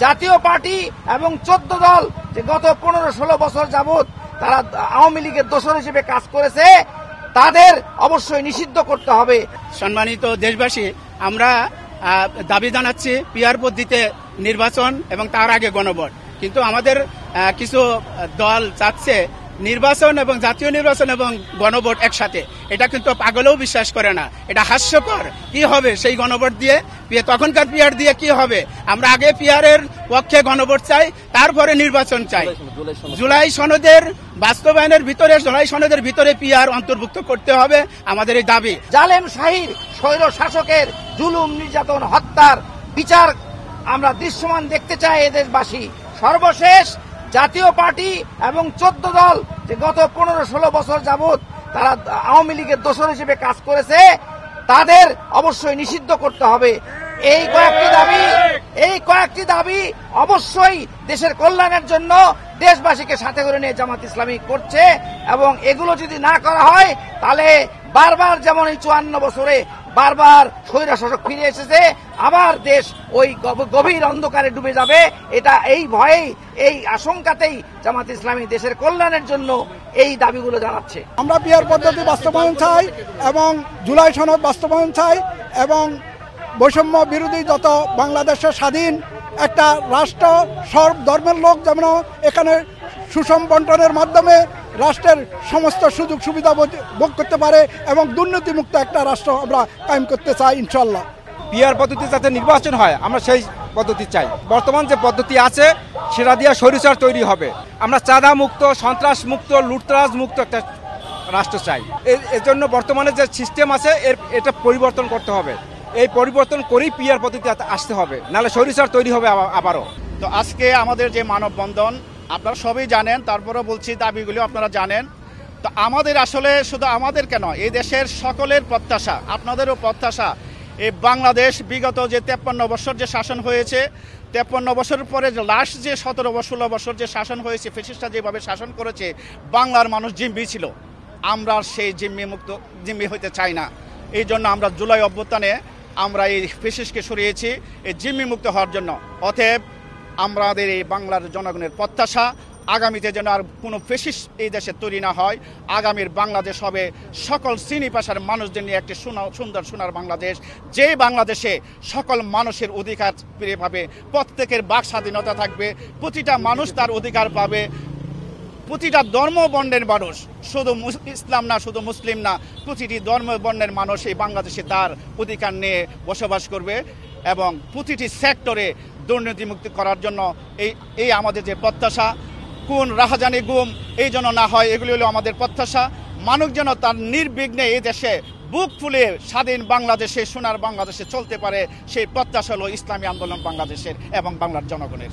জাতীয় পার্টি এবং 14 দল যে গত 15-16 বছর যাবৎ তারা আওয়ামী লীগের দোসর হিসেবে কাজ করেছে, তাদের অবশ্যই নিষিদ্ধ করতে হবে। সম্মানিত দেশবাসী, আমরা দাবি জানাচ্ছি পিআর পদ্ধতিতে নির্বাচন এবং তার আগে গণভোট। কিন্তু আমাদের কিছু দল চাচ্ছে নির্বাচন এবং জাতীয় নির্বাচন এবং গণভোট একসাথে। এটা কিন্তু পাগলেও বিশ্বাস করে না, এটা হাস্যকর। কি হবে সেই গণভোট দিয়ে? তখনকার পিআর দিয়ে কি হবে? আমরা আগে পিআরের পক্ষে গণভোট চাই, তারপরে নির্বাচন চাই। জুলাই সনদের বাস্তবায়নের ভিতরে, জুলাই সনদের ভিতরে পিআর অন্তর্ভুক্ত করতে হবে আমাদের এই দাবি। জালেম শাহীর স্বৈর শাসকের জুলুম, নির্যাতন, হত্যার বিচার আমরা দৃশ্যমান দেখতে চাই এ দেশবাসী। সর্বশেষ জাতীয় পার্টি এবং 14 দল যে গত 15-16 বছর যাবৎ তারা আওয়ামী লীগের দোসর হিসেবে কাজ করেছে, তাদের অবশ্যই নিষিদ্ধ করতে হবে। এই কয়েকটি দাবি অবশ্যই দেশের কল্যাণের জন্য দেশবাসীকে সাথে করে নিয়ে জামাত ইসলামী করছে, এবং এগুলো যদি না করা হয় তাহলে বারবার যেমন এই 54 বছরে বারবার স্বৈরশাসক ফিরে এসেছে, আবার দেশ ওই গভীর অন্ধকারে ডুবে যাবে। এটা এই ভয়েই, এই আশঙ্কাতেই জামাত ইসলামী দেশের কল্যাণের জন্য এই দাবিগুলো জানাচ্ছে। আমরা পিআর পদ্ধতি বাস্তবায়ন চাই এবং জুলাই সনদ বাস্তবায়ন চাই, এবং বৈষম্য বিরোধী যত বাংলাদেশের স্বাধীন একটা রাষ্ট্র, সব ধর্মের লোক যেন এখানে সুষম বন্টনের মাধ্যমে রাষ্ট্রের সমস্ত সুযোগ সুবিধা ভোগ করতে পারে এবং দুর্নীতিমুক্ত একটা রাষ্ট্র আমরা কায়েম করতে চাই ইনশাল্লাহ। পিআর পদ্ধতি যাতে নির্বাচন হয়, আমরা সেই পদ্ধতি চাই। বর্তমান যে পদ্ধতি আছে সেটা দিয়ে স্বৈরাচার তৈরি হবে। আমরা চাঁদা মুক্ত, সন্ত্রাস মুক্ত, লুটতরাজ মুক্ত একটা রাষ্ট্র চাই। এর জন্য বর্তমানে যে সিস্টেম আছে এটা পরিবর্তন করতে হবে। এই পরিবর্তন করেই পিআর পদ্ধতি আসতে হবে, নাহলে স্বৈরাচার তৈরি হবে আবারও। তো আজকে আমাদের যে মানববন্ধন আপনারা সবই জানেন, তারপরে বলছি দাবিগুলো আপনারা জানেন। তো আমাদের আসলে শুধু আমাদের কেন, এই দেশের সকলের প্রত্যাশা, আপনাদেরও প্রত্যাশা, এই বাংলাদেশ বিগত যে 53 বছর যে শাসন হয়েছে, 53 বছরের পরে লাস্ট যে 17-16 বছর যে শাসন হয়েছে, ফ্যাসিস্টরা যেভাবে শাসন করেছে, বাংলার মানুষ জিম্মি ছিল। আমরা সেই জিম্মি হইতে চাই না। এই জন্য আমরা জুলাই অভ্যুত্থানে আমরা এই ফ্যাসিস্টকে সরিয়েছি এই জিম্মি মুক্ত হওয়ার জন্য। অতএব আমাদের এই বাংলার জনগণের প্রত্যাশা আগামীতে যেন আর কোনো ফ্যাসিস্ট এই দেশে তৈরি না হয়। আগামীর বাংলাদেশ হবে সকল শ্রেণী পেশার মানুষদের নিয়ে একটি সুন্দর সোনার বাংলাদেশ, যে বাংলাদেশে সকল মানুষের অধিকার ফিরে পাবে, প্রত্যেকের বাক স্বাধীনতা থাকবে, প্রতিটা মানুষ তার অধিকার পাবে, প্রতিটা ধর্ম বর্ণের মানুষ, শুধু ইসলাম না, শুধু মুসলিম না, প্রতিটি ধর্ম বর্ণের মানুষ এই বাংলাদেশে তার অধিকার নিয়ে বসবাস করবে, এবং প্রতিটি সেক্টরে দুর্নীতিমুক্ত করার জন্য এই আমাদের যে প্রত্যাশা, কোন রাহাজানি গুম এই জন্য না হয়, এগুলি হলো আমাদের প্রত্যাশা। মানুষ যেন তার নির্বিঘ্নে এই দেশে বুক ফুলে স্বাধীন বাংলাদেশে, সোনার বাংলাদেশে চলতে পারে, সেই প্রত্যাশা হলো ইসলামী আন্দোলন বাংলাদেশের এবং বাংলার জনগণের।